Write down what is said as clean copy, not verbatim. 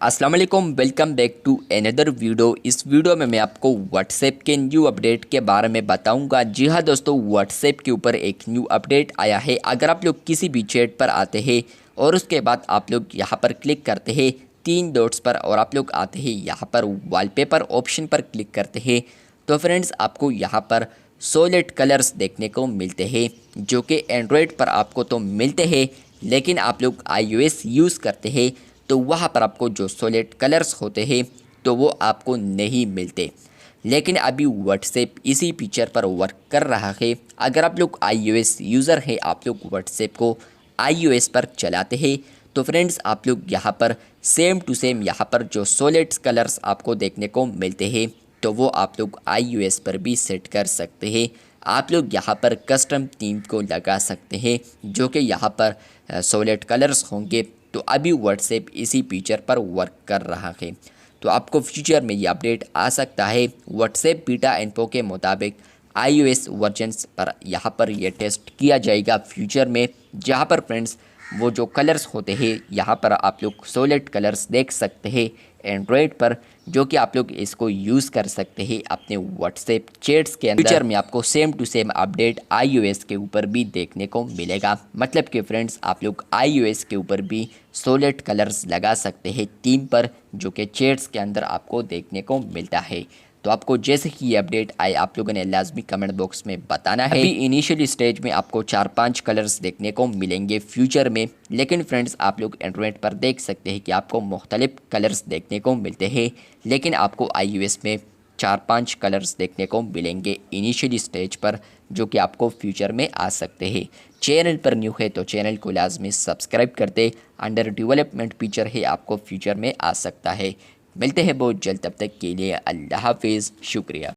अस्सलाम वालेकुम, welcome back to another video. इस वीडियो में मैं आपको व्हाट्सएप के न्यू अपडेट के बारे में बताऊंगा। जी हाँ दोस्तों, व्हाट्सएप के ऊपर एक न्यू अपडेट आया है। अगर आप लोग किसी भी चैट पर आते हैं और उसके बाद आप लोग यहाँ पर क्लिक करते हैं तीन डॉट्स पर और आप लोग आते हैं यहाँ पर वॉलपेपर ऑप्शन पर क्लिक करते हैं, तो फ्रेंड्स आपको यहाँ पर सॉलिड कलर्स देखने को मिलते हैं, जो कि एंड्रॉयड पर आपको तो मिलते हैं, लेकिन आप लोग iOS यूज़ करते हैं तो वहाँ पर आपको जो सॉलिड कलर्स होते हैं तो वो आपको नहीं मिलते। लेकिन अभी व्हाट्सएप इसी फीचर पर वर्क कर रहा है। अगर आप लोग iOS यूज़र हैं, आप लोग व्हाट्सएप को iOS पर चलाते हैं, तो फ्रेंड्स आप लोग यहाँ पर सेम टू सेम यहाँ पर जो सॉलिड कलर्स आपको देखने को मिलते हैं तो वो आप लोग iOS पर भी सेट कर सकते हैं। आप लोग यहाँ पर कस्टम थीम को लगा सकते हैं जो कि यहाँ पर सॉलिड कलर्स होंगे। तो अभी व्हाट्सएप इसी फीचर पर वर्क कर रहा है, तो आपको फ्यूचर में ये अपडेट आ सकता है। व्हाट्सएप बीटा इन्फो के मुताबिक iOS वर्जन्स पर यहाँ पर ये टेस्ट किया जाएगा फ्यूचर में, जहाँ पर फ्रेंड्स वो जो कलर्स होते हैं यहाँ पर आप लोग सॉलिड कलर्स देख सकते हैं एंड्रॉयड पर, जो कि आप लोग इसको यूज़ कर सकते हैं अपने व्हाट्सएप चैट्स के अंदर। फ्यूचर में आपको same to same update iOS के ऊपर भी देखने को मिलेगा। मतलब कि फ्रेंड्स आप लोग iOS के ऊपर भी सॉलिड कलर्स लगा सकते हैं थीम पर, जो कि चैट्स के अंदर आपको देखने को मिलता है। तो आपको जैसे ही ये अपडेट आए आप लोगों ने लाजमी कमेंट बॉक्स में बताना है। अभी इनिशियल स्टेज में आपको 4-5 कलर्स देखने को मिलेंगे फ्यूचर में, लेकिन फ्रेंड्स आप लोग एंड्रॉयड पर देख सकते हैं कि आपको मुख्तलिफ कलर्स देखने को मिलते हैं, लेकिन आपको iOS में 4-5 कलर्स देखने को मिलेंगे इनिशियल स्टेज पर, जो कि आपको फ्यूचर में आ सकते हैं। चैनल पर न्यू है तो चैनल को लाजमी सब्सक्राइब कर दे। अंडर डेवलपमेंट फीचर है, आपको फ्यूचर में आ सकता है। मिलते हैं बहुत जल्द, तब तक के लिए अल्लाह हाफिज़, शुक्रिया।